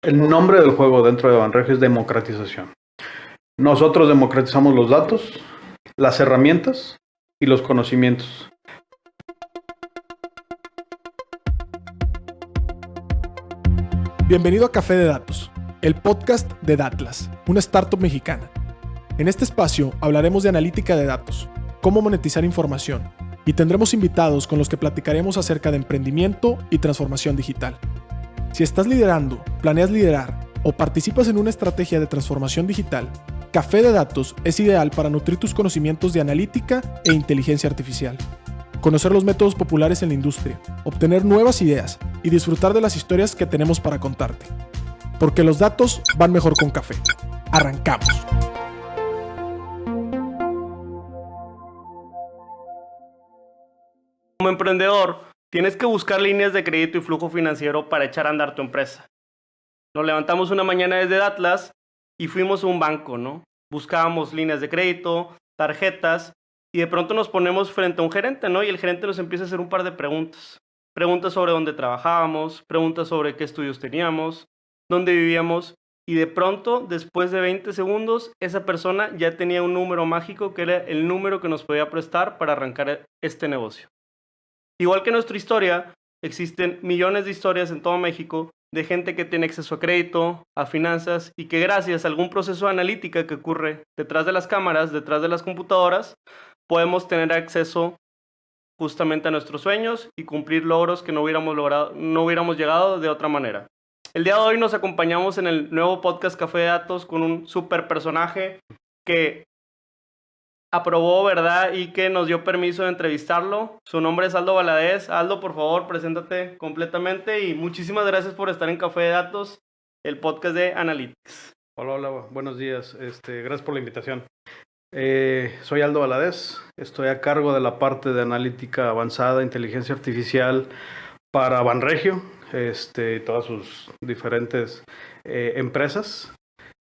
El nombre del juego dentro de Banregio es democratización. Nosotros democratizamos los datos, las herramientas y los conocimientos. Bienvenido a Café de Datos, el podcast de Datlas, una startup mexicana. En este espacio hablaremos de analítica de datos, cómo monetizar información, y tendremos invitados con los que platicaremos acerca de emprendimiento y transformación digital. Si estás liderando, planeas liderar o participas en una estrategia de transformación digital, Café de Datos es ideal para nutrir tus conocimientos de analítica e inteligencia artificial, conocer los métodos populares en la industria, obtener nuevas ideas y disfrutar de las historias que tenemos para contarte. Porque los datos van mejor con café. ¡Arrancamos! Como emprendedor, tienes que buscar líneas de crédito y flujo financiero para echar a andar tu empresa. Nos levantamos una mañana desde Atlas y fuimos a un banco, ¿no? Buscábamos líneas de crédito, tarjetas, y de pronto nos ponemos frente a un gerente, ¿no? Y el gerente nos empieza a hacer un par de preguntas. Preguntas sobre dónde trabajábamos, preguntas sobre qué estudios teníamos, dónde vivíamos, y de pronto, después de 20 segundos, esa persona ya tenía un número mágico que era el número que nos podía prestar para arrancar este negocio. Igual que nuestra historia, existen millones de historias en todo México de gente que tiene acceso a crédito, a finanzas y que gracias a algún proceso de analítica que ocurre detrás de las cámaras, detrás de las computadoras, podemos tener acceso justamente a nuestros sueños y cumplir logros que no hubiéramos llegado de otra manera. El día de hoy nos acompañamos en el nuevo podcast Café de Datos con un super personaje que aprobó, ¿verdad? Y que nos dio permiso de entrevistarlo. Su nombre es Aldo Valadez. Aldo, por favor, preséntate completamente y muchísimas gracias por estar en Café de Datos, el podcast de Analytics. Hola, buenos días. Gracias por la invitación. Soy Aldo Valadez. Estoy a cargo de la parte de analítica avanzada, inteligencia artificial para Banregio, todas sus diferentes empresas.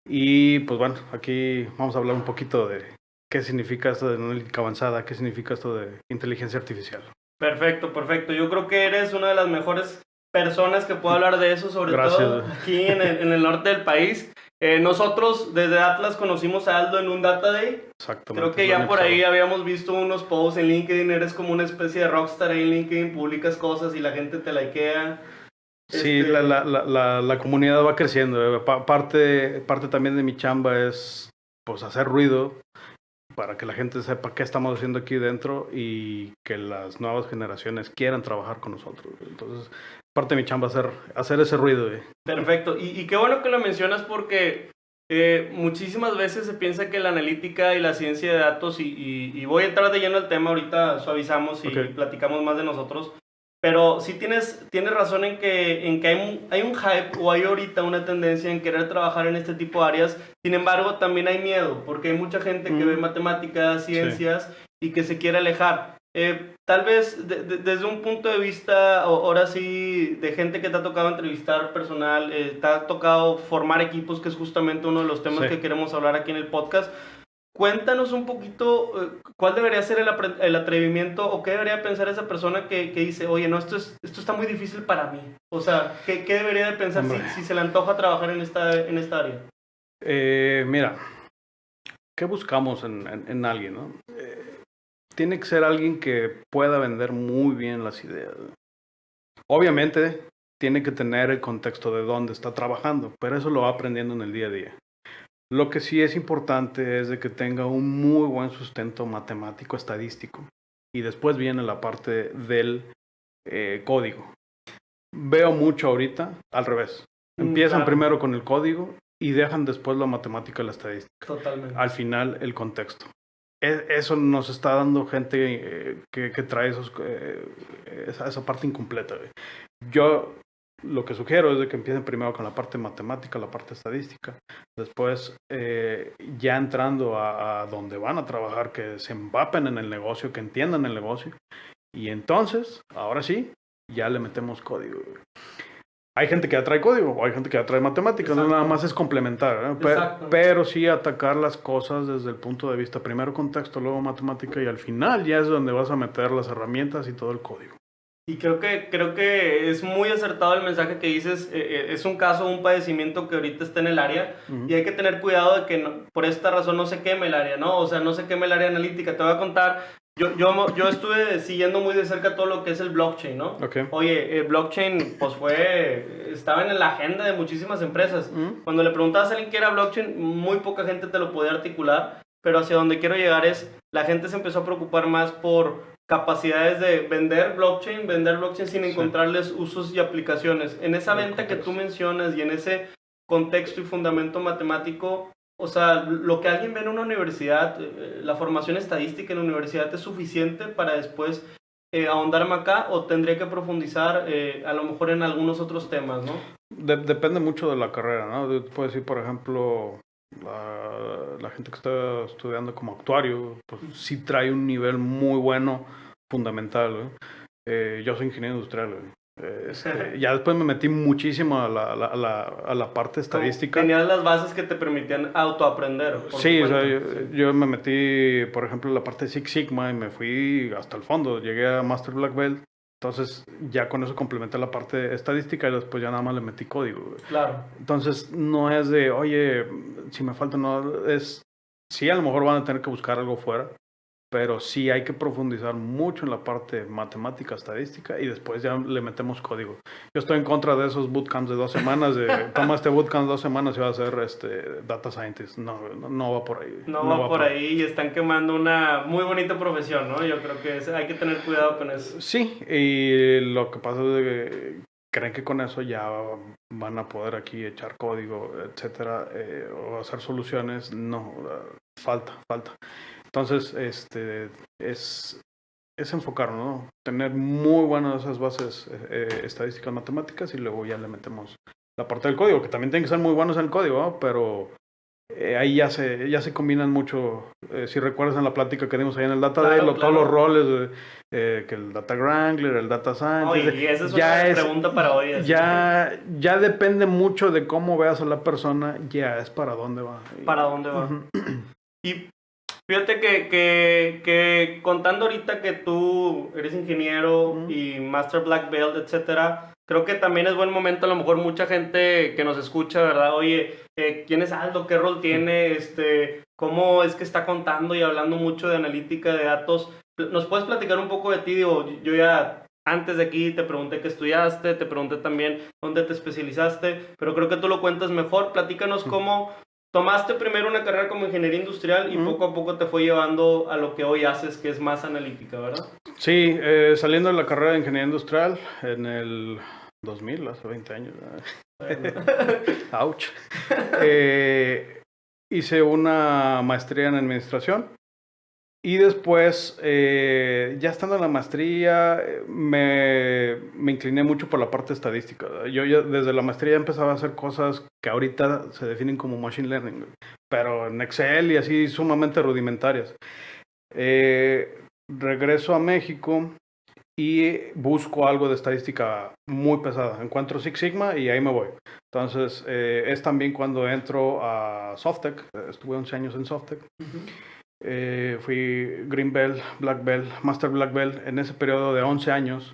Y pues bueno, aquí vamos a hablar un poquito de qué significa esto de analítica avanzada, qué significa esto de inteligencia artificial. Perfecto. Yo creo que eres una de las mejores personas que puede hablar de eso, sobre todo aquí en el norte del país. Nosotros desde Atlas conocimos a Aldo en un Data Day. Exactamente. Creo que ya por ahí habíamos visto unos posts en LinkedIn. Eres como una especie de rockstar ahí en LinkedIn, publicas cosas y la gente te likea. Sí, la comunidad va creciendo. Parte también de mi chamba es pues hacer ruido para que la gente sepa qué estamos haciendo aquí dentro y que las nuevas generaciones quieran trabajar con nosotros. Entonces, parte de mi chamba es hacer ese ruido. Perfecto. Y qué bueno que lo mencionas porque muchísimas veces se piensa que la analítica y la ciencia de datos, y voy a entrar de lleno al tema, ahorita suavizamos y platicamos más de nosotros, pero sí tienes razón en que hay un hype o hay ahorita una tendencia en querer trabajar en este tipo de áreas. Sin embargo, también hay miedo porque hay mucha gente que ve matemáticas, ciencias y que se quiere alejar. Tal vez desde un punto de vista, ahora sí, de gente que te ha tocado entrevistar personal, te ha tocado formar equipos, que es justamente uno de los temas que queremos hablar aquí en el podcast. Cuéntanos un poquito cuál debería ser el atrevimiento o qué debería pensar esa persona que dice, oye, no, esto está muy difícil para mí. O sea, ¿qué debería de pensar si se le antoja trabajar en esta área? Mira, ¿qué buscamos en alguien, no? Tiene que ser alguien que pueda vender muy bien las ideas. Obviamente, tiene que tener el contexto de dónde está trabajando, pero eso lo va aprendiendo en el día a día. Lo que sí es importante es de que tenga un muy buen sustento matemático estadístico. Y después viene la parte del código. Veo mucho ahorita al revés. Empiezan primero con el código y dejan después la matemática y la estadística. Totalmente. Al final, el contexto. Eso nos está dando gente que trae esa parte incompleta. Yo lo que sugiero es de que empiecen primero con la parte matemática, la parte estadística. Después, ya entrando a donde van a trabajar, que se empapen en el negocio, que entiendan el negocio. Y entonces, ahora sí, ya le metemos código. Hay gente que ya trae código o hay gente que ya trae matemáticas, no nada más es complementar, ¿no? Pero sí atacar las cosas desde el punto de vista, primero contexto, luego matemática y al final ya es donde vas a meter las herramientas y todo el código. Y creo que es muy acertado el mensaje que dices. Es un caso, un padecimiento que ahorita está en el área y hay que tener cuidado de que por esta razón no se queme el área, ¿no? O sea, no se queme el área analítica. Te voy a contar, yo estuve siguiendo muy de cerca todo lo que es el blockchain, ¿no? Okay. Oye, el blockchain pues estaba en la agenda de muchísimas empresas. Cuando le preguntabas a alguien qué era blockchain, muy poca gente te lo podía articular, pero hacia donde quiero llegar es, la gente se empezó a preocupar más por capacidades de vender blockchain sin encontrarles usos y aplicaciones. En esa venta que tú mencionas y en ese contexto y fundamento matemático, o sea, lo que alguien ve en una universidad, la formación estadística en la universidad es suficiente para después ahondarme acá, o tendría que profundizar a lo mejor en algunos otros temas, ¿no? Depende mucho de la carrera, ¿no? Puedes decir, por ejemplo, la gente que está estudiando como actuario, pues sí trae un nivel muy bueno, fundamental, ¿eh? Yo soy ingeniero industrial, ya después me metí muchísimo a la parte estadística. Tenías las bases que te permitían autoaprender. Sí, o sea, yo me metí, por ejemplo, en la parte de Six Sigma y me fui hasta el fondo. Llegué a Master Black Belt. Entonces, ya con eso complementé la parte estadística y después ya nada más le metí código. Claro. Entonces, no es de, oye, si me falta, no, es, sí, a lo mejor van a tener que buscar algo fuera, pero sí hay que profundizar mucho en la parte matemática, estadística y después ya le metemos código. Yo estoy en contra de esos bootcamps de 2 semanas, toma este bootcamp 2 semanas y va a ser data scientist. No va por ahí. No va por ahí y están quemando una muy bonita profesión, ¿no? Yo creo que hay que tener cuidado con eso. Sí, y lo que pasa es que creen que con eso ya van a poder aquí echar código, etcétera, o hacer soluciones. No, falta. Entonces, es enfocarnos, ¿no? Tener muy buenas esas bases estadísticas, matemáticas y luego ya le metemos la parte del código, que también tienen que ser muy buenos en el código, ¿no? Pero ahí ya se combinan mucho. Si recuerdas en la plática que dimos ahí en el Data Day, todos los roles, que el Data Wrangler, el Data Scientist. Y esa es una pregunta para hoy. Ya depende mucho de cómo veas a la persona, ya es para dónde va. Para dónde va. Y fíjate que contando ahorita que tú eres ingeniero y Master Black Belt, etcétera, creo que también es buen momento, a lo mejor mucha gente que nos escucha, ¿verdad? Oye, ¿quién es Aldo? ¿Qué rol tiene? ¿Cómo es que está contando y hablando mucho de analítica de datos? ¿Nos puedes platicar un poco de ti? Digo, yo ya antes de aquí te pregunté qué estudiaste, te pregunté también dónde te especializaste, pero creo que tú lo cuentas mejor. Platícanos cómo tomaste primero una carrera como ingeniería industrial y poco a poco te fue llevando a lo que hoy haces, que es más analítica, ¿verdad? Sí, saliendo de la carrera de ingeniería industrial en el 2000, hace 20 años. Ouch. Hice una maestría en administración y después, ya estando en la maestría, me incliné mucho por la parte estadística. Yo ya desde la maestría empezaba a hacer cosas que ahorita se definen como machine learning, pero en Excel y así sumamente rudimentarias. Regreso a México y busco algo de estadística muy pesada. Encuentro Six Sigma y ahí me voy. Entonces, es también cuando entro a Softec. Estuve 11 años en Softec. Fui Green Belt, Black Belt, Master Black Belt. En ese periodo de 11 años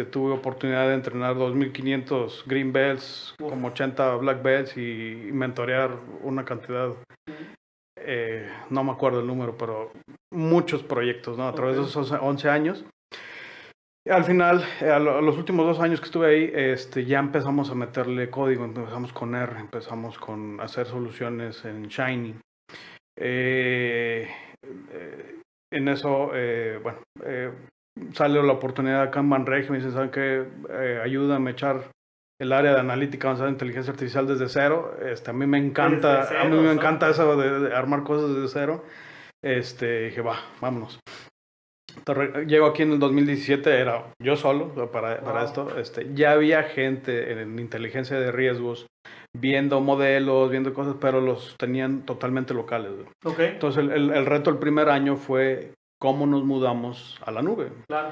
tuve oportunidad de entrenar 2.500 Green Belts, como 80 Black Belts y mentorear una cantidad, no me acuerdo el número, pero muchos proyectos, ¿no? A través de esos 11 años. Al final, a los últimos 2 años que estuve ahí, ya empezamos a meterle código, empezamos con R, empezamos con hacer soluciones en Shiny. En eso, sale la oportunidad acá en Banregio y me dicen, ¿saben qué? Ayúdame a echar el área de analítica avanzada de inteligencia artificial desde cero. A mí me encanta, eso de armar cosas desde cero. Dije, vámonos. Entonces, llego aquí en el 2017, era yo solo para esto. Ya había gente en inteligencia de riesgos viendo modelos, viendo cosas, pero los tenían totalmente locales. Entonces, el reto el primer año fue cómo nos mudamos a la nube. Claro.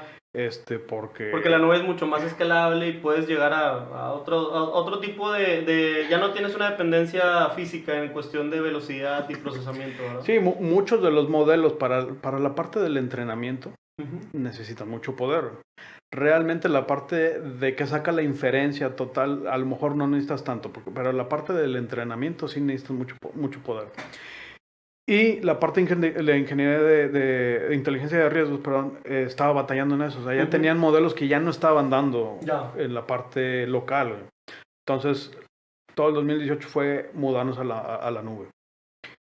Porque la nube es mucho más escalable y puedes llegar a otro tipo de... Ya no tienes una dependencia física en cuestión de velocidad y procesamiento, ¿verdad? Sí, muchos de los modelos para la parte del entrenamiento necesitan mucho poder. Realmente la parte de que saca la inferencia total, a lo mejor no necesitas tanto, pero la parte del entrenamiento sí necesitas mucho poder. Y la parte de la ingeniería de inteligencia de riesgos, perdón, estaba batallando en eso. O sea, ya tenían modelos que ya no estaban dando en la parte local. Entonces, todo el 2018 fue mudarnos a la nube.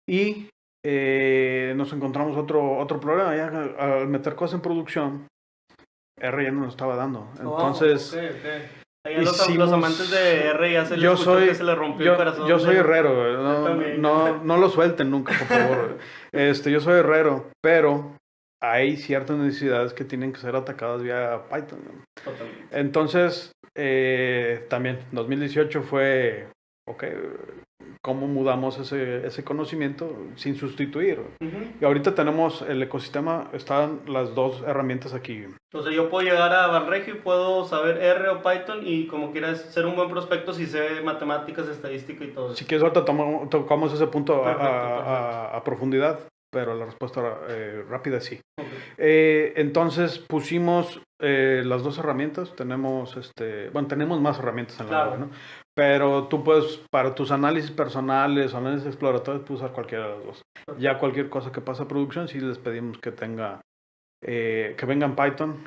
Y nos encontramos otro problema. Ya al meter cosas en producción, R ya no nos estaba dando. Entonces, los amantes de R ya se les escuchó que se les rompió el corazón. Yo soy herrero, no lo suelten nunca, por favor. Yo soy herrero, pero hay ciertas necesidades que tienen que ser atacadas vía Python. Totalmente. Entonces, también 2018 fue, ¿cómo mudamos ese conocimiento sin sustituir? Y ahorita tenemos el ecosistema, están las dos herramientas aquí. Entonces yo puedo llegar a Banregio y puedo saber R o Python y como quieras ser un buen prospecto si sé matemáticas, estadística y todo eso. Si quieres ahorita tocamos ese punto a profundidad, pero la respuesta rápida es sí. Entonces pusimos las dos herramientas, tenemos más herramientas en la web, ¿no? Pero tú puedes, para tus análisis personales, análisis exploratorios, puedes usar cualquiera de las dos. Ya cualquier cosa que pase a producción, sí les pedimos que venga en Python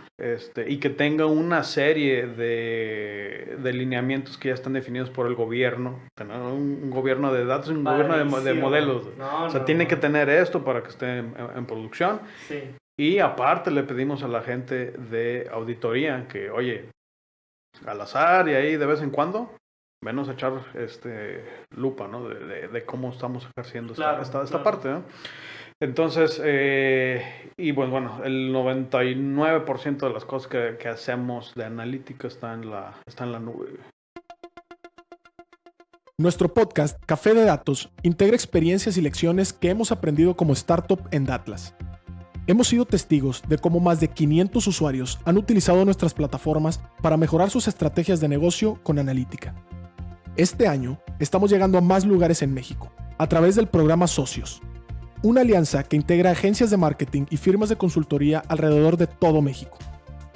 y que tenga una serie de lineamientos que ya están definidos por el gobierno. Tener un gobierno de datos, un gobierno de modelos. Tiene que tener esto para que esté en producción. Sí. Y aparte le pedimos a la gente de auditoría que, oye, al azar y ahí de vez en cuando, menos echar lupa, ¿no? De cómo estamos ejerciendo esta parte, ¿no? Entonces, y bueno, el 99% de las cosas que hacemos de analítica está en la nube. Nuestro podcast Café de Datos integra experiencias y lecciones que hemos aprendido como startup en Datlas. Hemos sido testigos de cómo más de 500 usuarios han utilizado nuestras plataformas para mejorar sus estrategias de negocio con analítica. Este año estamos llegando a más lugares en México a través del programa Socios, una alianza que integra agencias de marketing y firmas de consultoría alrededor de todo México.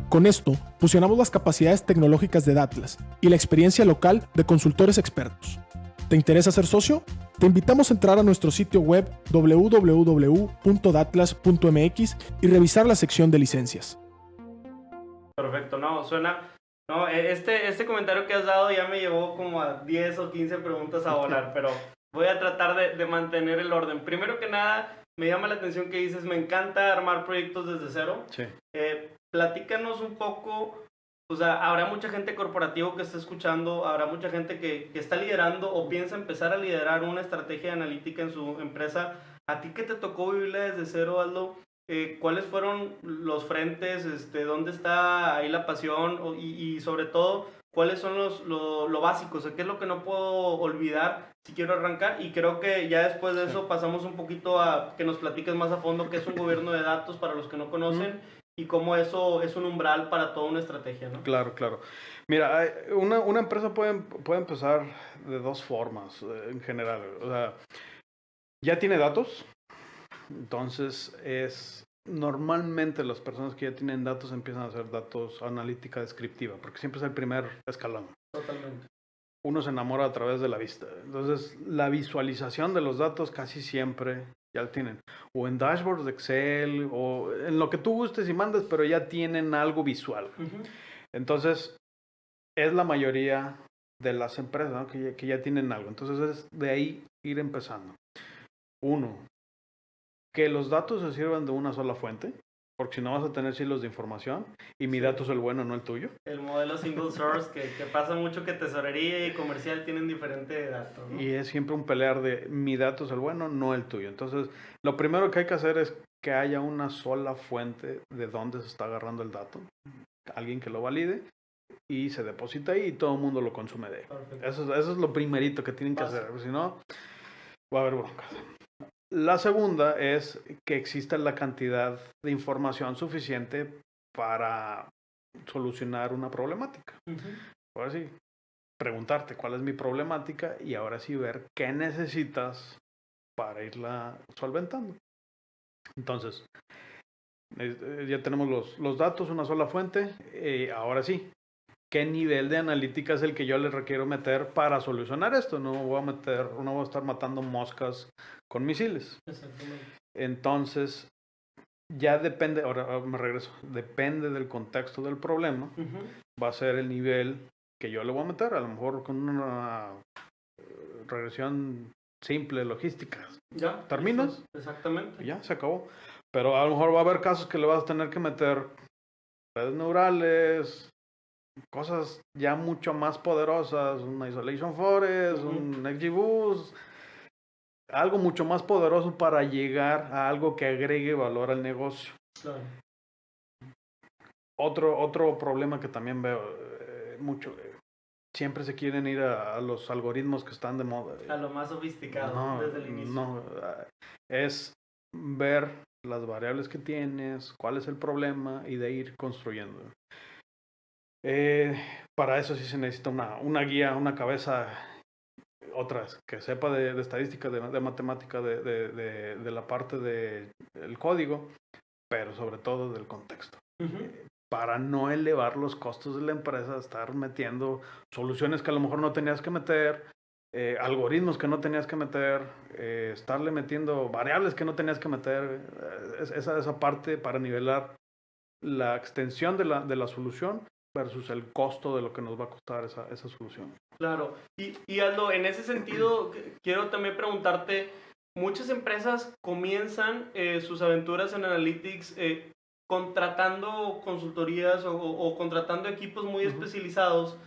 Con esto, fusionamos las capacidades tecnológicas de Datlas y la experiencia local de consultores expertos. ¿Te interesa ser socio? Te invitamos a entrar a nuestro sitio web www.datlas.mx y revisar la sección de licencias. Perfecto, suena... este comentario que has dado ya me llevó como a 10 o 15 preguntas a volar, pero voy a tratar de mantener el orden. Primero que nada, me llama la atención que dices, me encanta armar proyectos desde cero. Sí. Platícanos un poco, o sea, habrá mucha gente corporativa que está escuchando, habrá mucha gente que está liderando o piensa empezar a liderar una estrategia analítica en su empresa. ¿A ti qué te tocó vivirla desde cero, Aldo? ¿Cuáles fueron los frentes? ¿Dónde está ahí la pasión? Y sobre todo, ¿cuáles son lo básico? O sea, ¿qué es lo que no puedo olvidar si quiero arrancar? Y creo que ya después de eso pasamos un poquito a que nos platiques más a fondo qué es un gobierno de datos para los que no conocen y cómo eso es un umbral para toda una estrategia, ¿no? Claro. Mira, una empresa puede empezar de dos formas en general. O sea, ya tiene datos, entonces normalmente las personas que ya tienen datos empiezan a hacer datos analítica descriptiva, porque siempre es el primer escalón. Totalmente. Uno se enamora a través de la vista. Entonces, la visualización de los datos casi siempre ya lo tienen. O en dashboards de Excel, o en lo que tú gustes y mandes, pero ya tienen algo visual. Entonces, es la mayoría de las empresas, ¿no? que ya tienen algo. Entonces, es de ahí ir empezando. Uno, que los datos se sirvan de una sola fuente, porque si no vas a tener silos de información y mi dato es el bueno, no el tuyo. El modelo single source, que pasa mucho que tesorería y comercial tienen diferente datos, ¿no? Y es siempre un pelear de mi dato es el bueno, no el tuyo. Entonces, lo primero que hay que hacer es que haya una sola fuente de dónde se está agarrando el dato. Alguien que lo valide y se deposita ahí y todo el mundo lo consume de ahí. Eso es lo primerito que tienen que hacer. Si no, va a haber broncas. La segunda es que exista la cantidad de información suficiente para solucionar una problemática. Ahora sí, preguntarte cuál es mi problemática y ahora sí ver qué necesitas para irla solventando. Entonces, Ya tenemos los datos, una sola fuente. Ahora sí, ¿qué nivel de analítica es el que yo le requiero meter para solucionar esto? No voy a estar matando moscas con misiles. Exactamente. Entonces, ya depende, ahora me regreso, depende del contexto del problema, va a ser el nivel que yo le voy a meter, a lo mejor con una regresión simple, logística. Ya. ¿Terminas? Eso, exactamente. Ya, se acabó. Pero a lo mejor va a haber casos que le vas a tener que meter redes neurales, cosas ya mucho más poderosas, un Isolation Forest, un XGBoost, algo mucho más poderoso para llegar a algo que agregue valor al negocio. Claro. Otro problema que también veo mucho, siempre se quieren ir a los algoritmos que están de moda. A lo más sofisticado desde el inicio. No, es ver las variables que tienes, cuál es el problema y de ir construyendo. Para eso sí se necesita una guía, una cabeza, otras, que sepa de estadística, de matemática, de la parte del código, pero sobre todo del contexto. Para no elevar los costos de la empresa, estar metiendo soluciones que a lo mejor no tenías que meter, algoritmos que no tenías que meter, estarle metiendo variables que no tenías que meter, esa parte para nivelar la extensión de la solución versus el costo de lo que nos va a costar esa solución. Claro, y Aldo, en ese sentido, quiero también preguntarte, muchas empresas comienzan sus aventuras en Analytics contratando consultorías o contratando equipos muy especializados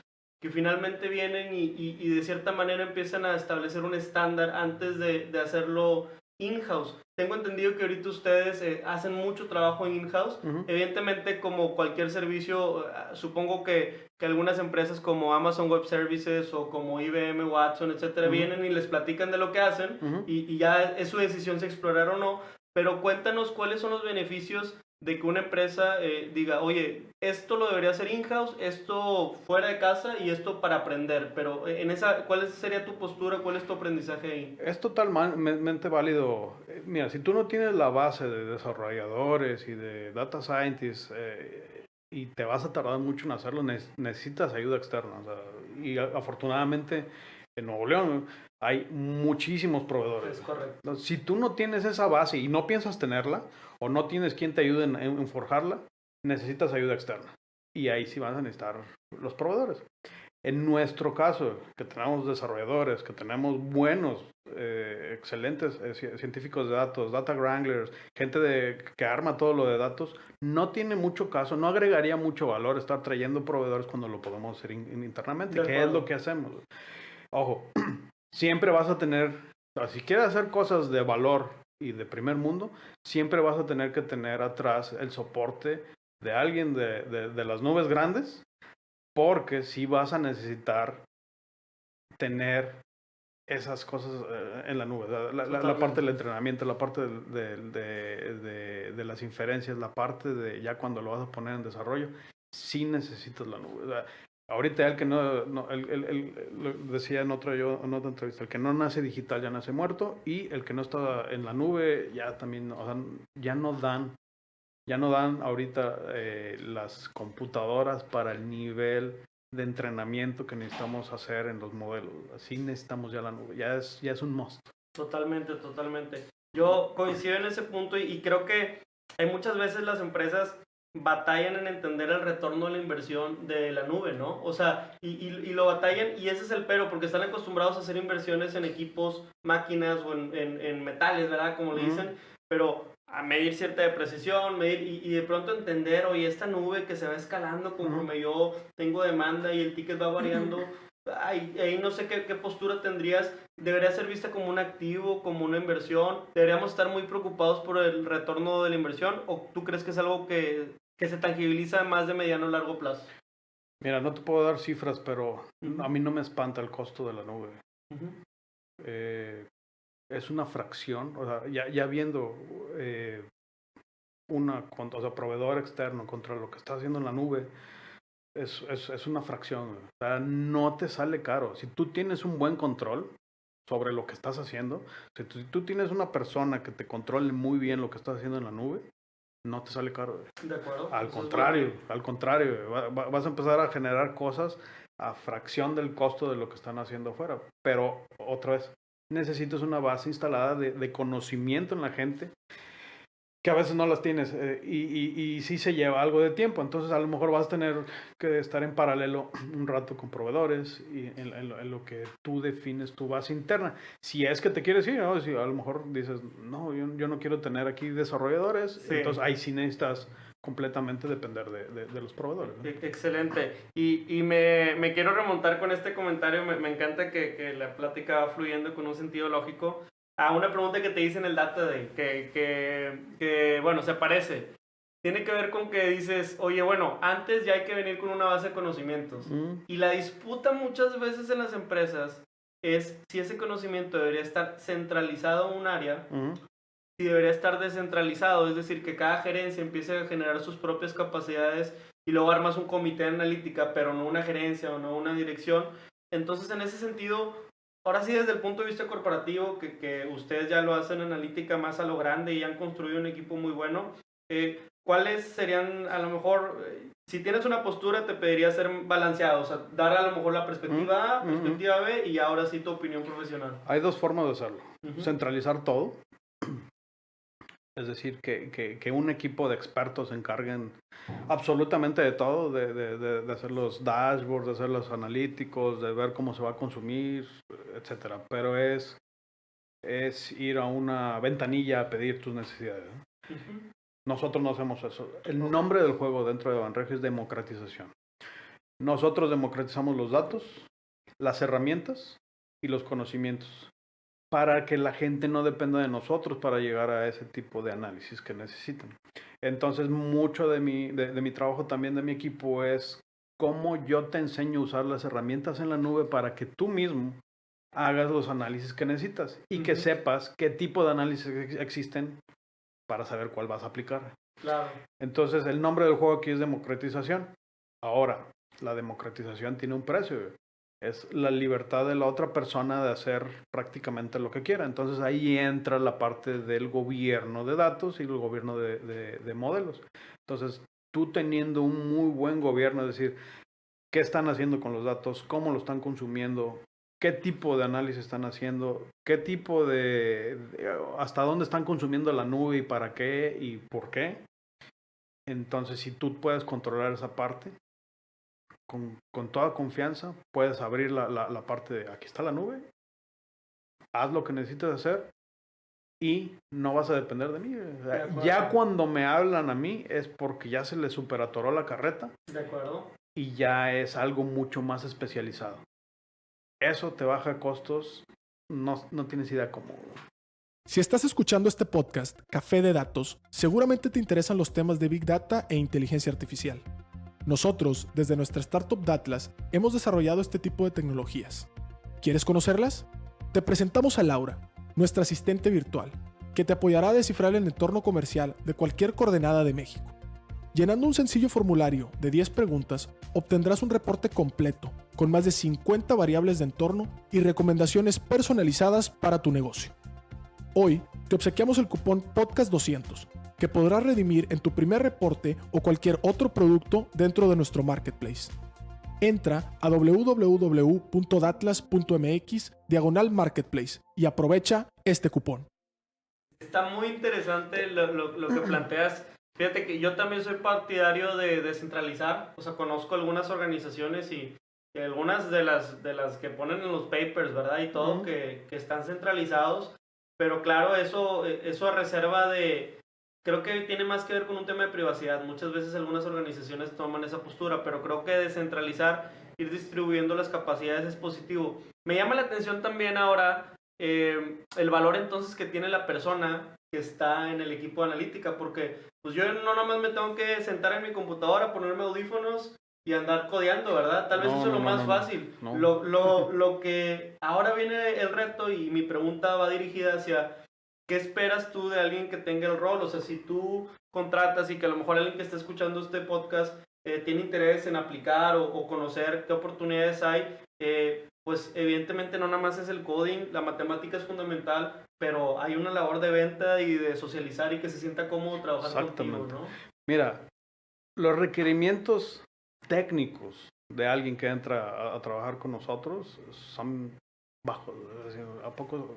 que finalmente vienen y de cierta manera empiezan a establecer un estándar antes de hacerlo in-house. Tengo entendido que ahorita ustedes hacen mucho trabajo en in-house. Evidentemente, como cualquier servicio, supongo que algunas empresas como Amazon Web Services o como IBM Watson, etcétera, vienen y les platican de lo que hacen y ya es su decisión si explorar o no. Pero cuéntanos cuáles son los beneficios de que una empresa diga, oye, esto lo debería hacer in-house, esto fuera de casa y esto para aprender. Pero ¿cuál sería tu postura? ¿Cuál es tu aprendizaje ahí? Es totalmente válido. Mira, si tú no tienes la base de desarrolladores y de data scientists y te vas a tardar mucho en hacerlo, necesitas ayuda externa. O sea, y afortunadamente en Nuevo León hay muchísimos proveedores. Es correcto. Si tú no tienes esa base y no piensas tenerla o no tienes quien te ayude en forjarla, necesitas ayuda externa. Y ahí sí vas a necesitar los proveedores. En nuestro caso, que tenemos desarrolladores, que tenemos buenos, excelentes científicos de datos, data wranglers, gente que arma todo lo de datos, no tiene mucho caso, no agregaría mucho valor estar trayendo proveedores cuando lo podemos hacer internamente. ¿Qué es lo que hacemos? Ojo, siempre vas a tener, si quieres hacer cosas de valor y de primer mundo, siempre vas a tener que tener atrás el soporte de alguien de las nubes grandes, porque sí vas a necesitar tener esas cosas en la nube. La parte del entrenamiento, la parte de las inferencias, la parte de ya cuando lo vas a poner en desarrollo, sí necesitas la nube. O sea, ahorita el que él decía en otra entrevista, el que no nace digital ya nace muerto, y el que no está en la nube ya también, o sea, ya no dan ahorita las computadoras para el nivel de entrenamiento que necesitamos hacer en los modelos. Así necesitamos ya la nube, ya es un must. Totalmente. Yo coincido en ese punto y creo que hay muchas veces las empresas batallan en entender el retorno de la inversión de la nube, ¿no? O sea, y lo batallan y ese es el pero, porque están acostumbrados a hacer inversiones en equipos, máquinas o en metales, ¿verdad? Como le dicen, pero a medir cierta precisión, y de pronto entender, oye, esta nube que se va escalando conforme yo tengo demanda y el ticket va variando, ahí no sé qué postura tendrías. ¿Debería ser vista como un activo, como una inversión? ¿Deberíamos estar muy preocupados por el retorno de la inversión? ¿O tú crees que es algo que se tangibiliza más de mediano o largo plazo? Mira, no te puedo dar cifras, pero a mí no me espanta el costo de la nube. Es una fracción, o sea, ya viendo proveedor externo contra lo que está haciendo en la nube, es una fracción. O sea, no te sale caro. Si tú tienes un buen control sobre lo que estás haciendo, si tú tienes una persona que te controle muy bien lo que estás haciendo en la nube, no te sale caro. De acuerdo. Al Eso es contrario, vas a empezar a generar cosas a fracción del costo de lo que están haciendo afuera. Pero, otra vez, necesitas una base instalada de conocimiento en la gente, que a veces no las tienes, y sí se lleva algo de tiempo. Entonces, a lo mejor vas a tener que estar en paralelo un rato con proveedores y en lo que tú defines tu base interna. Si es que te quieres ir, ¿no? Si a lo mejor dices, no, yo no quiero tener aquí desarrolladores, Sí. entonces ahí sí necesitas completamente depender de los proveedores, ¿no? Excelente. Y me quiero remontar con este comentario. Me encanta que la plática va fluyendo con un sentido lógico. A una pregunta que te hice en el Data Day, que bueno, se parece. Tiene que ver con que dices, oye, bueno, antes ya hay que venir con una base de conocimientos. Y la disputa muchas veces en las empresas es si ese conocimiento debería estar centralizado en un área, si debería estar descentralizado, es decir, que cada gerencia empiece a generar sus propias capacidades y luego armas un comité de analítica, pero no una gerencia o no una dirección. Entonces, en ese sentido, ahora sí, desde el punto de vista corporativo, que ustedes ya lo hacen analítica más a lo grande y han construido un equipo muy bueno, ¿cuáles serían, a lo mejor, si tienes una postura, te pediría ser balanceado, o sea, dar a lo mejor la perspectiva A, perspectiva B, y ahora sí tu opinión profesional? Hay dos formas de hacerlo. Centralizar todo. Es decir, que un equipo de expertos se encarguen absolutamente de todo, de hacer los dashboards, de hacer los analíticos, de ver cómo se va a consumir, etcétera. Pero es ir a una ventanilla a pedir tus necesidades, ¿no? Nosotros no hacemos eso. El nombre del juego dentro de Banregio es democratización. Nosotros democratizamos los datos, las herramientas y los conocimientos, para que la gente no dependa de nosotros para llegar a ese tipo de análisis que necesitan. Entonces, mucho de mi trabajo también de mi equipo es cómo yo te enseño a usar las herramientas en la nube para que tú mismo hagas los análisis que necesitas y que sepas qué tipo de análisis existen para saber cuál vas a aplicar. Claro. Entonces, el nombre del juego aquí es democratización. Ahora, la democratización tiene un precio. Es la libertad de la otra persona de hacer prácticamente lo que quiera. Entonces ahí entra la parte del gobierno de datos y el gobierno de modelos. Entonces, tú teniendo un muy buen gobierno, es decir, qué están haciendo con los datos, cómo lo están consumiendo, qué tipo de análisis están haciendo, qué tipo hasta dónde están consumiendo la nube y para qué y por qué. Entonces, si tú puedes controlar esa parte, con toda confianza puedes abrir la parte de aquí está la nube, haz lo que necesitas hacer y no vas a depender de mí. O sea, ya cuando me hablan a mí es porque ya se les superatoró la carreta. De acuerdo. Y ya es algo mucho más especializado. Eso te baja costos, no tienes idea cómo. Si estás escuchando este podcast, Café de Datos, seguramente te interesan los temas de Big Data e inteligencia artificial. Nosotros, desde nuestra startup Datlas, hemos desarrollado este tipo de tecnologías. ¿Quieres conocerlas? Te presentamos a Laura, nuestra asistente virtual, que te apoyará a descifrar el entorno comercial de cualquier coordenada de México. Llenando un sencillo formulario de 10 preguntas, obtendrás un reporte completo, con más de 50 variables de entorno y recomendaciones personalizadas para tu negocio. Hoy te obsequiamos el cupón Podcast200, que podrás redimir en tu primer reporte o cualquier otro producto dentro de nuestro marketplace. Entra a www.datlas.mx/marketplace y aprovecha este cupón. Está muy interesante lo que planteas. Fíjate que yo también soy partidario de descentralizar. O sea, conozco algunas organizaciones y algunas de las que ponen en los papers, ¿verdad? Y todo, que están centralizados. Pero claro, eso a reserva de... Creo que tiene más que ver con un tema de privacidad. Muchas veces algunas organizaciones toman esa postura, pero creo que descentralizar, ir distribuyendo las capacidades es positivo. Me llama la atención también ahora el valor entonces que tiene la persona que está en el equipo de analítica, porque pues yo no nada más me tengo que sentar en mi computadora, ponerme audífonos y andar codeando, ¿verdad? Tal vez eso es lo más fácil. No. Lo que ahora viene el reto, y mi pregunta va dirigida hacia ¿qué esperas tú de alguien que tenga el rol? O sea, si tú contratas y que a lo mejor alguien que está escuchando este podcast tiene interés en aplicar o conocer qué oportunidades hay, pues evidentemente no nada más es el coding, la matemática es fundamental, pero hay una labor de venta y de socializar y que se sienta cómodo trabajar contigo, ¿no? Mira, los requerimientos técnicos de alguien que entra a trabajar con nosotros son bajos. Es decir, ¿a poco?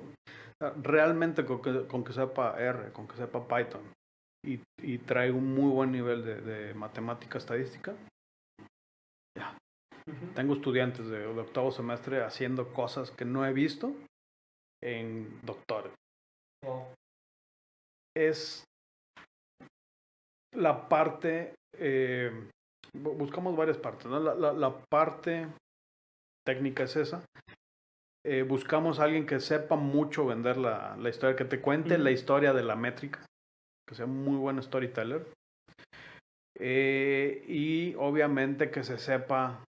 Realmente con que sepa R, con que sepa Python y trae un muy buen nivel de matemática estadística, ya. Tengo estudiantes de octavo semestre haciendo cosas que no he visto en doctores. Wow. Es la parte, buscamos varias partes, ¿no? La parte técnica es esa. Buscamos a alguien que sepa mucho vender la historia, que te cuente la historia de la métrica, que sea muy buen storyteller. Y obviamente que se sepa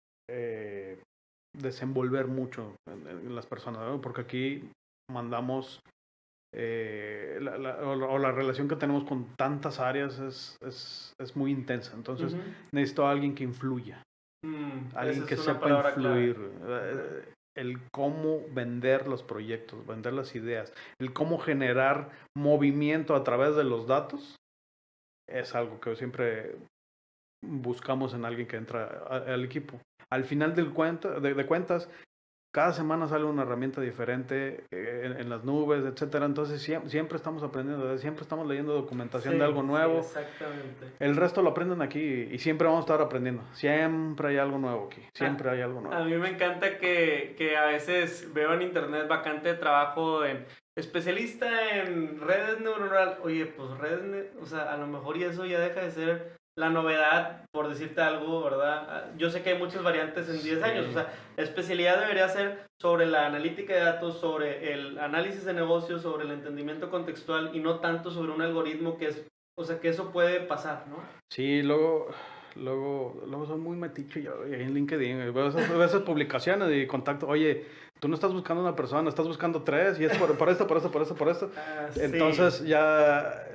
desenvolver mucho en las personas, ¿no? Porque aquí mandamos la relación que tenemos con tantas áreas es muy intensa. Entonces necesito a alguien que influya, alguien que sepa influir. El cómo vender los proyectos, vender las ideas, el cómo generar movimiento a través de los datos, es algo que siempre buscamos en alguien que entra al equipo. Al final de cuentas, cada semana sale una herramienta diferente en las nubes, etcétera. Entonces siempre estamos aprendiendo, siempre estamos leyendo documentación de algo nuevo. Sí, exactamente. El resto lo aprenden aquí y siempre vamos a estar aprendiendo. Siempre hay algo nuevo aquí. Siempre hay algo nuevo. A mí me encanta que a veces veo en internet vacante de trabajo en especialista en redes neuronales. Oye, pues o sea, a lo mejor y eso ya deja de ser la novedad, por decirte algo, ¿verdad? Yo sé que hay muchas variantes en 10 años, o sea, la especialidad debería ser sobre la analítica de datos, sobre el análisis de negocios, sobre el entendimiento contextual y no tanto sobre un algoritmo que es, o sea, que eso puede pasar, ¿no? Sí, luego son muy metiche yo en LinkedIn. Veo esas publicaciones y contacto. Oye, tú no estás buscando una persona, estás buscando tres y es por esto. Entonces sí. ya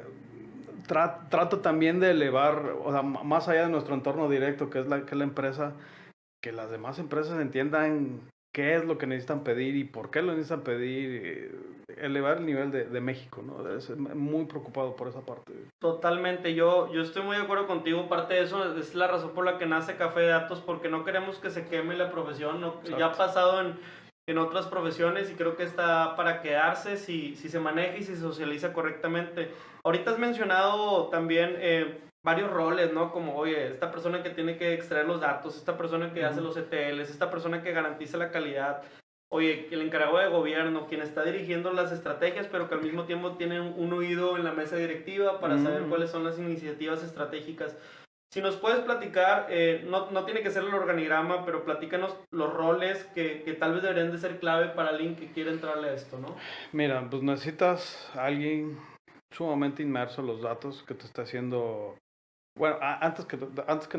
trato también de elevar, o sea, más allá de nuestro entorno directo, que es la empresa, que las demás empresas entiendan qué es lo que necesitan pedir y por qué lo necesitan pedir, elevar el nivel de México, ¿no? Es muy preocupado por esa parte. Totalmente, yo estoy muy de acuerdo contigo, parte de eso es la razón por la que nace Café de Datos, porque no queremos que se queme la profesión, ¿no? Ya ha pasado en otras profesiones y creo que está para quedarse si se maneja y si se socializa correctamente. Ahorita has mencionado también varios roles, ¿no? Como, oye, esta persona que tiene que extraer los datos, esta persona que hace los ETLs, esta persona que garantiza la calidad. Oye, el encargado de gobierno, quien está dirigiendo las estrategias, pero que al mismo tiempo tiene un oído en la mesa directiva para saber cuáles son las iniciativas estratégicas. Si nos puedes platicar, no tiene que ser el organigrama, pero platícanos los roles que tal vez deberían de ser clave para alguien que quiere entrarle a esto, ¿no? Mira, pues necesitas a alguien sumamente inmerso en los datos que te está haciendo. Bueno, antes que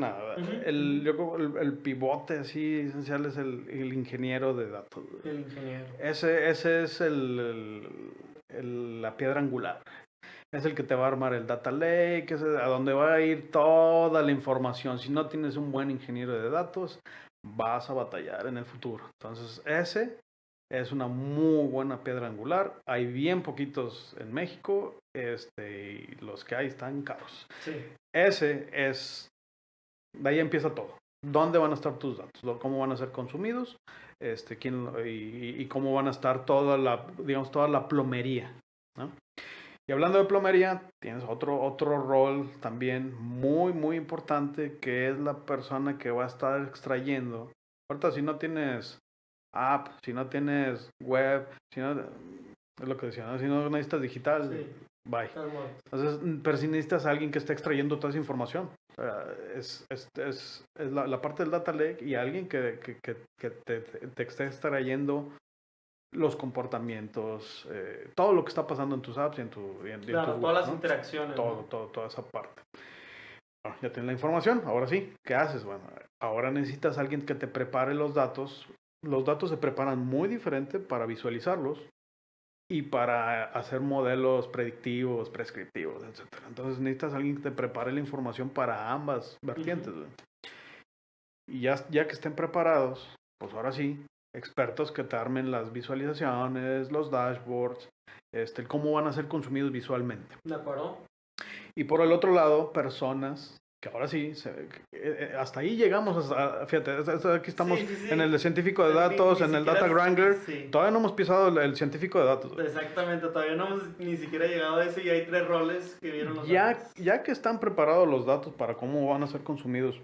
nada, yo creo el pivote así esencial es el ingeniero de datos. El ingeniero. Ese es la piedra angular. Es el que te va a armar el data lake, es a donde va a ir toda la información. Si no tienes un buen ingeniero de datos, vas a batallar en el futuro. Entonces, ese es una muy buena piedra angular. Hay bien poquitos en México, y los que hay están caros. Sí. De ahí empieza todo. ¿Dónde van a estar tus datos? ¿Cómo van a ser consumidos? Y cómo van a estar toda la plomería, ¿no? Y hablando de plomería, tienes otro rol también muy, muy importante, que es la persona que va a estar extrayendo. Ahorita, si no tienes app, si no tienes web, es lo que decía, ¿no? Si no necesitas digital, Sí. bye. Entonces, pero si necesitas a alguien que esté extrayendo toda esa información. O sea, es la parte del data lake y alguien que te esté extrayendo los comportamientos, todo lo que está pasando en tus apps y en tus Claro, web, todas las ¿no? interacciones. Toda esa parte. Bueno, ya tienes la información, ahora sí, ¿qué haces? Bueno, ahora necesitas a alguien que te prepare los datos. Los datos se preparan muy diferente para visualizarlos y para hacer modelos predictivos, prescriptivos, etc. Entonces necesitas a alguien que te prepare la información para ambas vertientes. Y ya que estén preparados, pues ahora sí, expertos que te armen las visualizaciones, los dashboards, cómo van a ser consumidos visualmente. ¿De acuerdo? Y por el otro lado, personas que ahora sí, hasta ahí llegamos, fíjate, aquí estamos en el científico de datos, en el Data Wrangler, todavía no hemos pisado el científico de datos. Exactamente, todavía no hemos ni siquiera llegado a eso y hay 3 roles que vieron los datos. Ya que están preparados los datos para cómo van a ser consumidos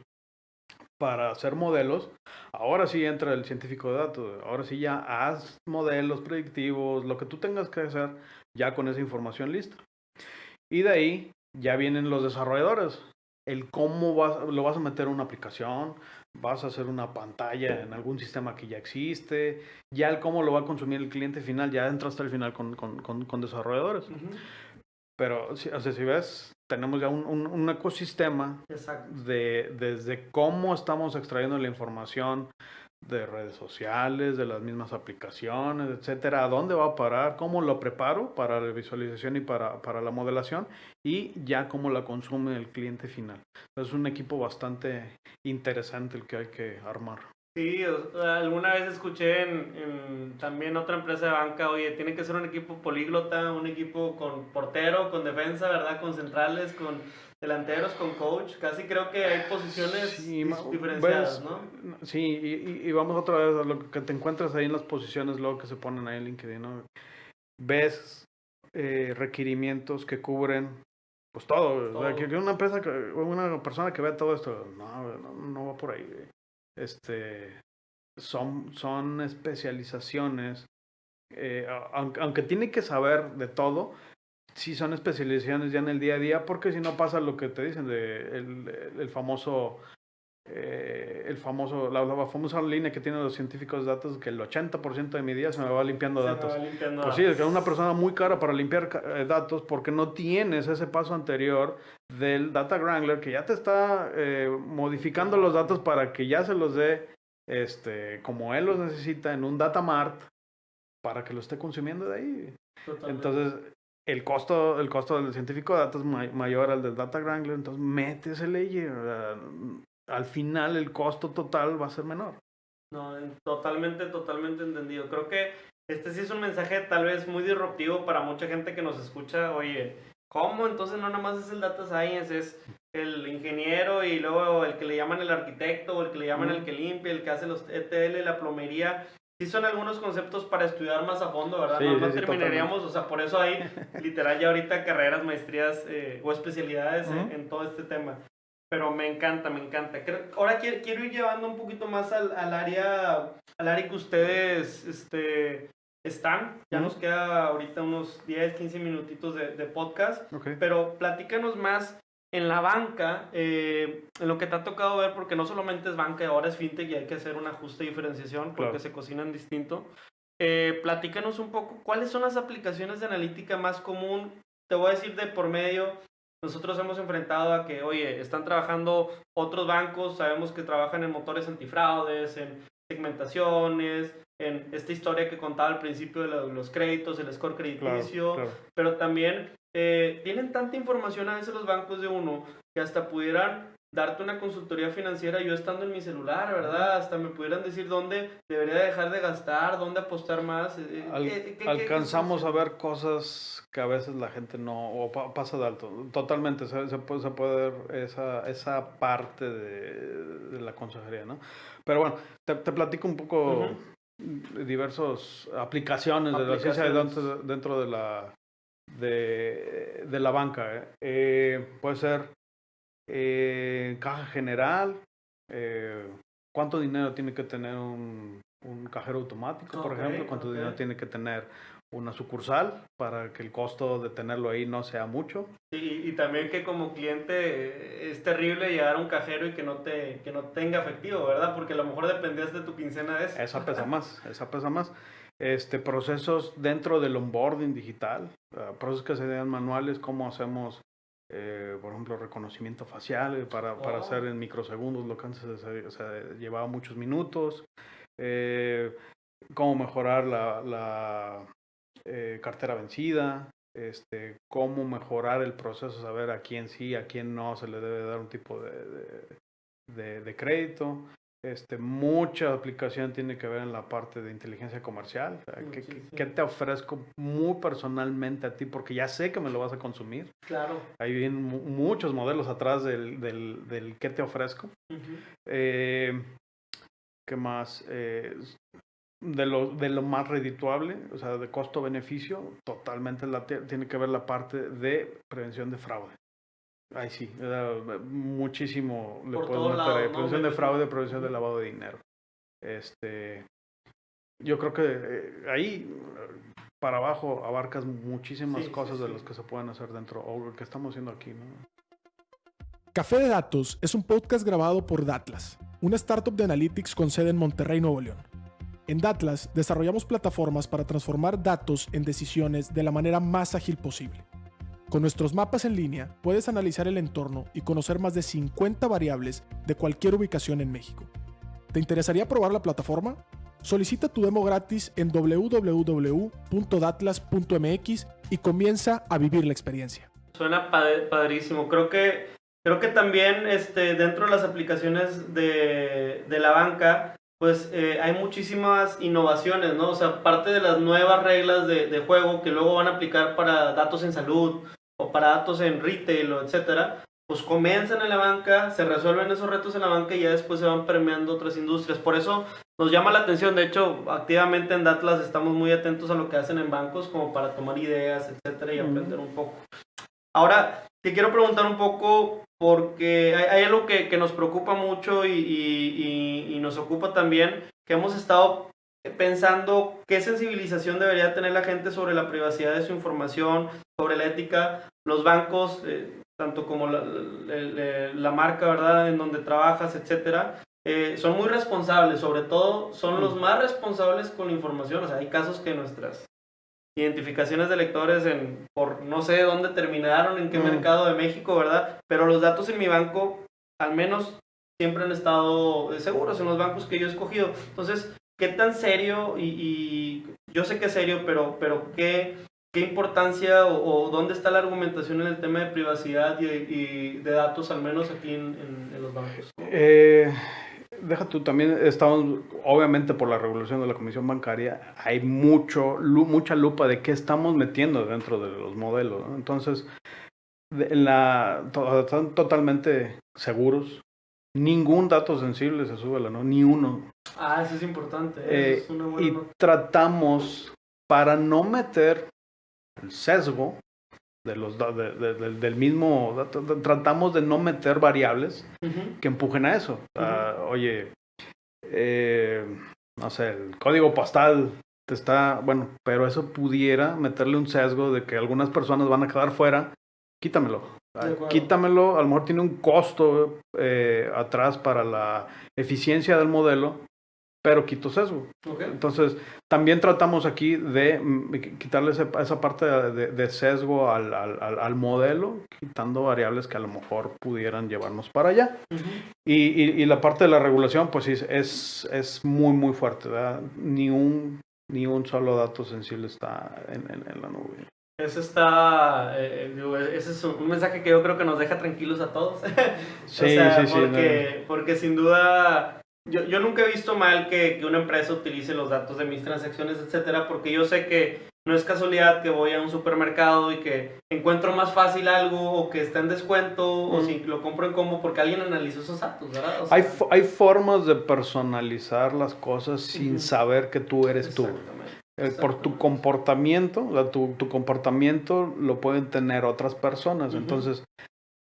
para hacer modelos, ahora sí entra el científico de datos, ahora sí ya haz modelos predictivos, lo que tú tengas que hacer ya con esa información lista. Y de ahí ya vienen los desarrolladores. El cómo lo vas a meter en una aplicación, vas a hacer una pantalla en algún sistema que ya existe, ya el cómo lo va a consumir el cliente final, ya entra hasta el final con desarrolladores. Pero, o sea, si ves, tenemos ya un ecosistema desde cómo estamos extrayendo la información de redes sociales, de las mismas aplicaciones, etcétera, a dónde va a parar, cómo lo preparo para la visualización y para la modelación, y ya cómo la consume el cliente final. Es un equipo bastante interesante el que hay que armar. Sí, alguna vez escuché en también otra empresa de banca, oye, tiene que ser un equipo políglota, un equipo con portero, con defensa, ¿verdad? Con centrales, con delanteros, con coach. Casi creo que hay posiciones diferenciadas, ¿no? Sí, y vamos otra vez a lo que te encuentras ahí en las posiciones luego que se ponen ahí en LinkedIn, ¿no? Ves requerimientos que cubren pues todo. O sea, que una empresa, una persona que vea todo esto, no va por ahí. Son especializaciones, aunque tiene que saber de todo, sí son especializaciones ya en el día a día, porque si no pasa lo que te dicen de el famoso la famosa línea que tienen los científicos de datos, que el 80% de mi día se me va limpiando datos. Pues sí, es una persona muy cara para limpiar datos porque no tienes ese paso anterior del Data Wrangler que ya te está modificando los datos para que ya se los dé como él los necesita en un Data Mart para que lo esté consumiendo de ahí. Totalmente. Entonces, el costo del científico de datos es mayor al del Data Wrangler, entonces mete ese layer. Al final el costo total va a ser menor. No, totalmente entendido. Creo que este sí es un mensaje tal vez muy disruptivo para mucha gente que nos escucha. Oye, ¿cómo? Entonces no nada más es el data science, es el ingeniero y luego el que le llaman el arquitecto o el que le llaman el que limpia, el que hace los ETL, la plomería. Sí son algunos conceptos para estudiar más a fondo, ¿verdad? Sí, no sí, terminaríamos, o sea, por eso hay literal ya ahorita carreras, maestrías o especialidades en todo este tema. Pero me encanta. Ahora quiero ir llevando un poquito más al área que ustedes están. Ya nos queda ahorita unos 10, 15 minutitos de podcast. Okay. Pero platícanos más en la banca, en lo que te ha tocado ver, porque no solamente es banca, ahora es fintech y hay que hacer una justa diferenciación porque se cocinan distinto. Platícanos un poco, ¿cuáles son las aplicaciones de analítica más común? Te voy a decir de por medio. Nosotros hemos enfrentado a que, oye, están trabajando otros bancos, sabemos que trabajan en motores antifraudes, en segmentaciones, en esta historia que contaba al principio de los créditos, el score crediticio, pero también tienen tanta información a veces los bancos de uno que hasta pudieran darte una consultoría financiera yo estando en mi celular, ¿verdad? Hasta me pudieran decir dónde debería dejar de gastar, dónde apostar más. Alcanzamos a ver cosas que a veces la gente no, o pasa de alto. Totalmente, se puede ver esa parte de la consejería, ¿no? Pero bueno, te platico un poco diversas aplicaciones de la ciencia dentro de la banca. Puede ser caja general, cuánto dinero tiene que tener un cajero automático, por ejemplo, cuánto dinero tiene que tener una sucursal para que el costo de tenerlo ahí no sea mucho. Y también que como cliente es terrible llegar a un cajero y que no tenga efectivo, ¿verdad? Porque a lo mejor dependías de tu quincena de eso. Esa pesa más. Procesos dentro del onboarding digital, procesos que se dan manuales, cómo hacemos por ejemplo, reconocimiento facial para hacer en microsegundos lo que antes llevaba muchos minutos. Cómo mejorar la cartera vencida. Cómo mejorar el proceso, saber a quién sí, a quién no se le debe dar un tipo de crédito. Mucha aplicación tiene que ver en la parte de inteligencia comercial. ¿Qué te ofrezco muy personalmente a ti? Porque ya sé que me lo vas a consumir. Claro. Hay bien muchos modelos atrás del qué te ofrezco. ¿Qué más? De lo más redituable, o sea, de costo-beneficio, totalmente tiene que ver la parte de prevención de fraude. Ay, sí, muchísimo le puedo meter ahí. Prevención de fraude, prevención de lavado de dinero. Yo creo que ahí para abajo abarcas muchísimas cosas de las que se pueden hacer dentro, o lo que estamos haciendo aquí, ¿no? Café de Datos es un podcast grabado por Datlas, una startup de analytics con sede en Monterrey, Nuevo León. En Datlas desarrollamos plataformas para transformar datos en decisiones de la manera más ágil posible. Con nuestros mapas en línea puedes analizar el entorno y conocer más de 50 variables de cualquier ubicación en México. ¿Te interesaría probar la plataforma? Solicita tu demo gratis en www.datlas.mx y comienza a vivir la experiencia. Suena padrísimo. Creo que también dentro de las aplicaciones de la banca, pues hay muchísimas innovaciones, ¿no? O sea, parte de las nuevas reglas de juego que luego van a aplicar para datos en salud o para datos en retail o etcétera, pues comienzan en la banca, se resuelven esos retos en la banca y ya después se van permeando otras industrias. Por eso nos llama la atención. De hecho, activamente en Datlas estamos muy atentos a lo que hacen en bancos como para tomar ideas, etcétera, y aprender un poco. Ahora, te quiero preguntar un poco, porque hay algo que nos preocupa mucho y nos ocupa también, que hemos estado pensando qué sensibilización debería tener la gente sobre la privacidad de su información, sobre la ética. Los bancos, tanto como la marca, ¿verdad?, en donde trabajas, etcétera, son muy responsables, sobre todo son los más responsables con la información. O sea, hay casos que nuestras identificaciones de lectores por no sé dónde terminaron, en qué mercado de México, ¿verdad? Pero los datos en mi banco, al menos, siempre han estado seguros en los bancos que yo he escogido. Entonces, ¿qué tan serio? Y yo sé que es serio, pero ¿qué importancia o dónde está la argumentación en el tema de privacidad y de datos, al menos aquí en los bancos? Deja tú, también estamos, obviamente por la regulación de la Comisión Bancaria, hay mucha lupa de qué estamos metiendo dentro de los modelos, ¿no? Entonces, están totalmente seguros. Ningún dato sensible se sube a la nube, ni uno. Eso es importante. Eso es una buena y nota. Tratamos, para no meter el sesgo del mismo dato, tratamos de no meter variables que empujen a eso. Oye, no sé, el código postal bueno, pero eso pudiera meterle un sesgo de que algunas personas van a quedar fuera. Quítamelo. Quítamelo, a lo mejor tiene un costo atrás para la eficiencia del modelo, pero quito sesgo. Okay. Entonces, también tratamos aquí de quitarle esa parte de sesgo al modelo, quitando variables que a lo mejor pudieran llevarnos para allá. Y la parte de la regulación, pues sí, es muy, muy fuerte, ¿verdad? Ni un solo dato sensible está en la nube. Ese es un mensaje que yo creo que nos deja tranquilos a todos. Sí, porque sin duda yo nunca he visto mal que una empresa utilice los datos de mis transacciones, etcétera, porque yo sé que no es casualidad que voy a un supermercado y que encuentro más fácil algo, o que está en descuento, o si lo compro en combo, porque alguien analizó esos datos, ¿verdad? O sea, hay formas de personalizar las cosas sin saber que tú eres tú. Por tu comportamiento, tu comportamiento lo pueden tener otras personas. Entonces,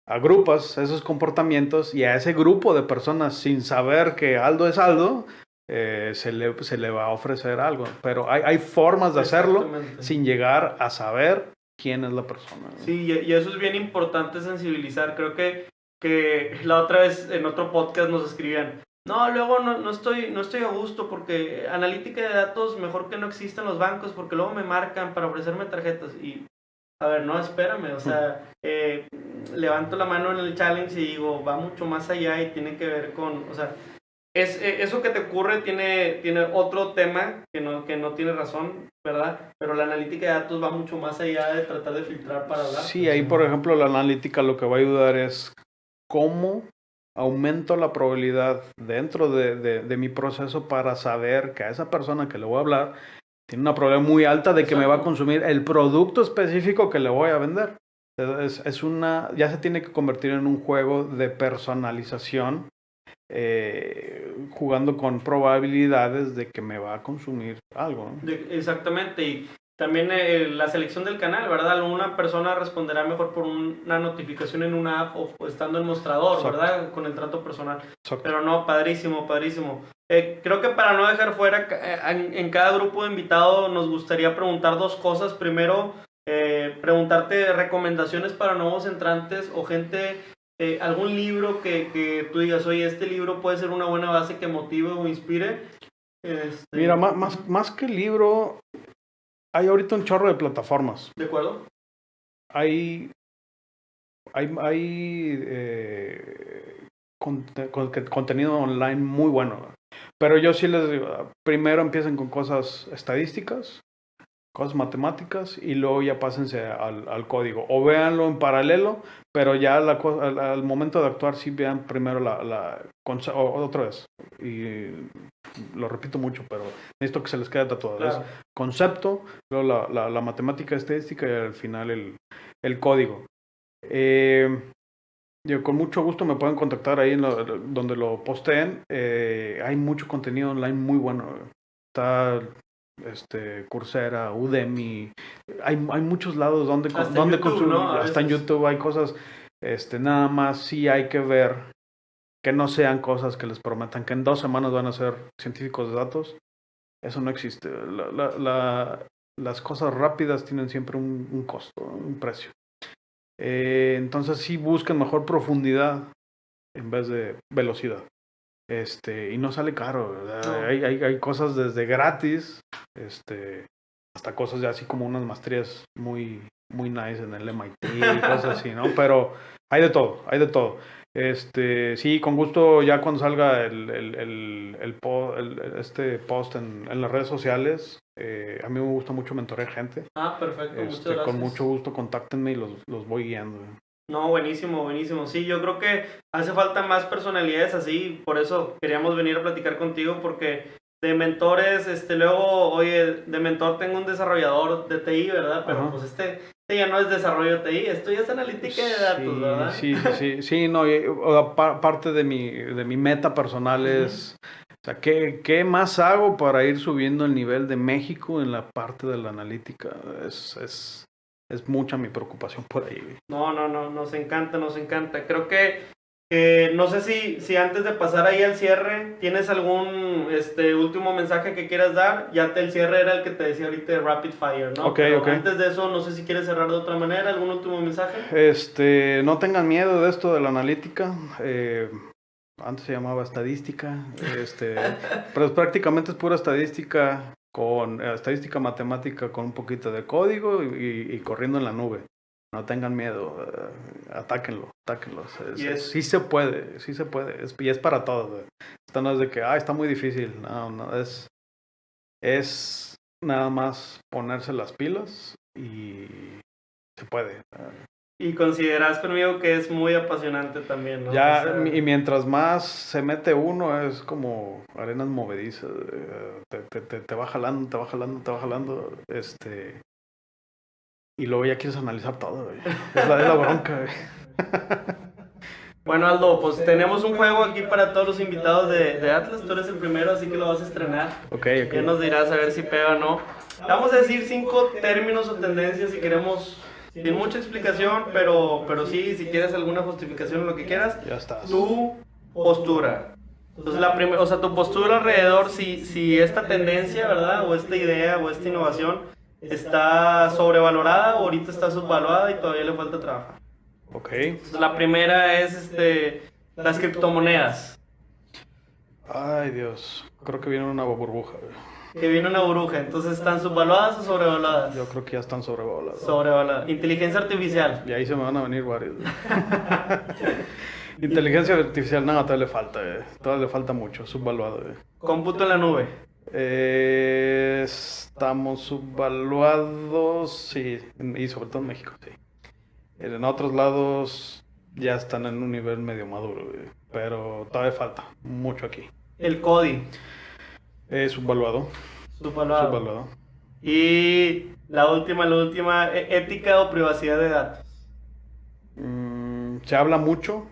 agrupas esos comportamientos y a ese grupo de personas, sin saber que Aldo es Aldo, se le va a ofrecer algo. Pero hay formas de hacerlo sin llegar a saber quién es la persona, ¿no? Sí, y eso es bien importante sensibilizar. Creo que la otra vez en otro podcast nos escribían: no, luego no estoy a gusto porque analítica de datos mejor que no exista en los bancos, porque luego me marcan para ofrecerme tarjetas. Y, a ver, no, espérame, o sea, levanto la mano en el challenge y digo, va mucho más allá y tiene que ver con, o sea, eso que te ocurre tiene otro tema que no tiene razón, ¿verdad? Pero la analítica de datos va mucho más allá de tratar de filtrar para hablar. Sí, ahí por ejemplo la analítica lo que va a ayudar es cómo aumento la probabilidad dentro de mi proceso para saber que a esa persona que le voy a hablar tiene una probabilidad muy alta de que me va a consumir el producto específico que le voy a vender. Ya se tiene que convertir en un juego de personalización, jugando con probabilidades de que me va a consumir algo, ¿no? Exactamente, y también la selección del canal, ¿verdad? Una persona responderá mejor por una notificación en una app o estando en mostrador, Exacto. ¿verdad? Con el trato personal. Exacto. Pero no, padrísimo, padrísimo. Creo que para no dejar fuera, en cada grupo de invitados nos gustaría preguntar dos cosas. Primero, preguntarte recomendaciones para nuevos entrantes o gente, algún libro que tú digas, oye, este libro puede ser una buena base que motive o inspire. Mira, más que libro, hay ahorita un chorro de plataformas. ¿De acuerdo? Hay contenido online muy bueno. Pero yo sí les digo, primero empiecen con cosas estadísticas, cosas matemáticas, y luego ya pásense al código. O véanlo en paralelo, pero ya al momento de actuar sí vean primero otra vez. Y lo repito mucho, pero necesito que se les quede tatuado. Claro. Es concepto, luego la matemática estadística y al final el código. Con mucho gusto me pueden contactar ahí donde lo posteen. Hay mucho contenido online muy bueno. Está Coursera, Udemy. Hay muchos lados donde consumir. ¿No? Hasta en YouTube hay cosas. Nada más sí hay que ver que no sean cosas que les prometan que en 2 semanas van a ser científicos de datos. Eso no existe. Las cosas rápidas tienen siempre un costo, un precio. Entonces sí busquen mejor profundidad en vez de velocidad. Y no sale caro, ¿verdad? No. Hay cosas desde gratis, hasta cosas ya así como unas maestrías muy, muy nice en el MIT y cosas así, ¿no? Pero hay de todo, hay de todo. Sí, con gusto ya cuando salga este post en las redes sociales, a mí me gusta mucho mentorear gente. Perfecto, muchas gracias. Con mucho gusto contáctenme y los voy guiando. No, buenísimo, buenísimo. Sí, yo creo que hace falta más personalidades así, por eso queríamos venir a platicar contigo, porque de mentores, luego, oye, de mentor tengo un desarrollador de TI, ¿verdad? Pero Ajá. pues este ya no es desarrollo de TI, esto ya es analítica de datos, ¿verdad? Sí, no, parte de mi meta personal es, o sea, ¿qué más hago para ir subiendo el nivel de México en la parte de la analítica? Es mucha mi preocupación por ahí. No, nos encanta, nos encanta. Creo que, no sé si antes de pasar ahí al cierre, ¿tienes algún último mensaje que quieras dar? Ya el cierre era el que te decía ahorita de Rapid Fire, ¿no? Ok. Antes de eso, no sé si quieres cerrar de otra manera, ¿algún último mensaje? No tengan miedo de esto de la analítica. Antes se llamaba estadística, pero prácticamente es pura estadística, con estadística matemática con un poquito de código y corriendo en la nube. No tengan miedo, atáquenlo. Sí se puede. Y es para todos. Esto no es de que, está muy difícil. No, es nada más ponerse las pilas y se puede. Y consideras conmigo que es muy apasionante también, ¿no? Y mientras más se mete uno, es como arenas movedizas. Te va jalando. Y luego ya quieres analizar todo, güey. Es la bronca, güey. Bueno, Aldo, pues tenemos un juego aquí para todos los invitados de Atlas. Tú eres el primero, así que lo vas a estrenar. Ok. Ya nos dirás a ver si pega o no. Vamos a decir 5 términos o tendencias si queremos, sin mucha explicación, pero sí, si quieres alguna justificación o lo que quieras. Ya estás. Tu postura. Entonces, tu postura alrededor, si esta tendencia, ¿verdad? O esta idea, o esta innovación está sobrevalorada o ahorita está subvaluada y todavía le falta trabajar. Ok. Entonces, la primera es las criptomonedas. Ay, Dios. Creo que viene una burbuja, güey. Que viene una burbuja. Entonces, ¿están subvaluadas o sobrevaluadas? Yo creo que ya están sobrevaladas. Sobrevaluadas. Inteligencia artificial. Y ahí se me van a venir varios. Inteligencia artificial, nada, todavía le falta, todavía le falta mucho, subvaluado. Cómputo en la nube. Estamos subvaluados, sí, y sobre todo en México, sí. En otros lados ya están en un nivel medio maduro, pero todavía falta mucho aquí. El CODI. Subvaluado. Subvaluado. Y la última, ética o privacidad de datos. Se habla mucho.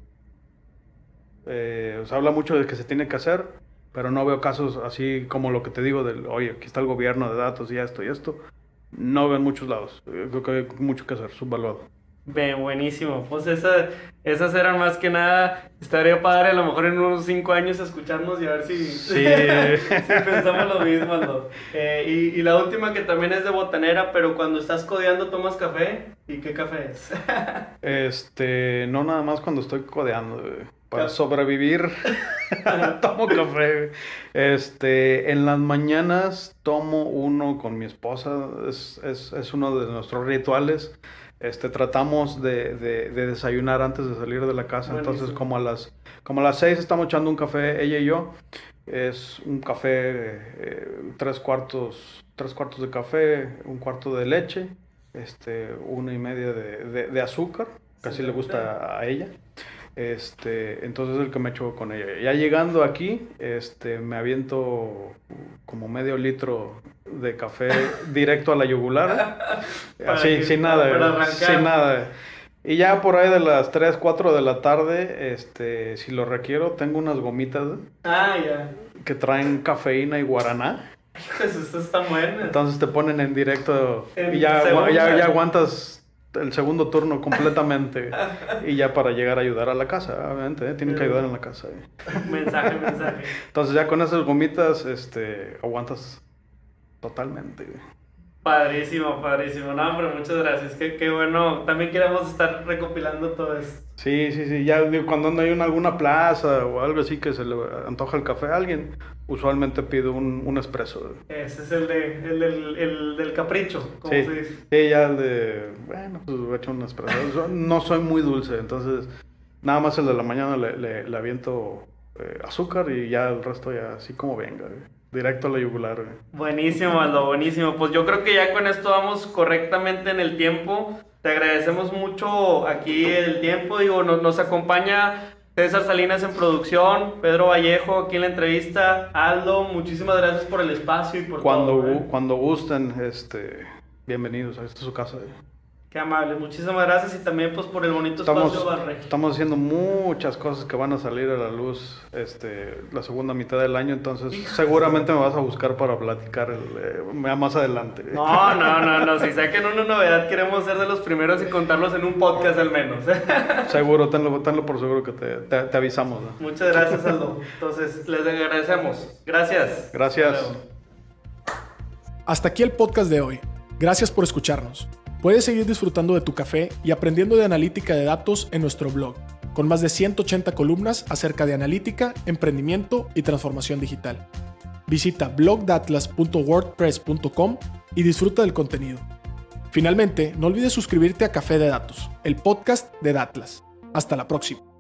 Se habla mucho de que se tiene que hacer, pero no veo casos así como lo que te digo del, oye, aquí está el gobierno de datos y esto y esto. No veo en muchos lados. Creo que hay mucho que hacer, subvaluado. Bien, buenísimo. Pues esas eran más que nada. Estaría padre a lo mejor en unos 5 años escucharnos y a ver si, Sí. si pensamos lo mismo, Aldo. Y la última que también es de botanera, pero cuando estás codeando tomas café. ¿Y qué café es? No nada más cuando estoy codeando, para sobrevivir tomo café. En las mañanas tomo uno con mi esposa, es uno de nuestros rituales. Tratamos de desayunar antes de salir de la casa. Buenísimo. Entonces como a las 6 estamos echando un café, ella y yo. Es un café, 3/4 de café, 1/4 de leche, 1.5 de azúcar, que así le gusta a ella. Entonces es el que me echo con ella. Ya llegando aquí, me aviento como medio litro de café directo a la yugular. Así, sin nada, sin nada. Y ya por ahí de las 3, 4 de la tarde, si lo requiero, tengo unas gomitas Ya. que traen cafeína y guaraná. Pues esta está buena. Entonces te ponen en directo En y ya segunda. aguantas el segundo turno completamente y ya para llegar a ayudar a la casa, obviamente, tienen que ayudar en la casa. Mensaje. Entonces ya con esas gomitas, aguantas totalmente. Padrísimo. No, hombre, muchas gracias. Qué bueno. También queremos estar recopilando todo esto. Sí. Ya digo, cuando ando ahí en alguna plaza o algo así que se le antoja el café a alguien, usualmente pido un espresso. Ese es el del capricho, como Sí, se dice. sí, ya el de, bueno, pues voy a echar un espresso. No soy muy dulce, entonces nada más el de la mañana le aviento azúcar y ya el resto ya así como venga, directo a la yugular. Buenísimo, Aldo, buenísimo. Pues yo creo que ya con esto vamos correctamente en el tiempo. Te agradecemos mucho aquí el tiempo. Digo, nos acompaña César Salinas en producción, Pedro Vallejo aquí en la entrevista. Aldo, muchísimas gracias por el espacio y por todo. Cuando gusten, bienvenidos, esta es su casa. Qué amable, muchísimas gracias y también pues por el bonito espacio Barre. Estamos haciendo muchas cosas que van a salir a la luz la segunda mitad del año, entonces seguramente me vas a buscar para platicar más adelante. No, si saquen una novedad queremos ser de los primeros y contarlos en un podcast al menos. Seguro, tenlo por seguro que te avisamos, ¿no? Muchas gracias, Aldo. Entonces, les agradecemos. Gracias. Gracias. Hasta aquí el podcast de hoy. Gracias por escucharnos. Puedes seguir disfrutando de tu café y aprendiendo de analítica de datos en nuestro blog, con más de 180 columnas acerca de analítica, emprendimiento y transformación digital. Visita blogdatlas.wordpress.com y disfruta del contenido. Finalmente, no olvides suscribirte a Café de Datos, el podcast de Datlas. Hasta la próxima.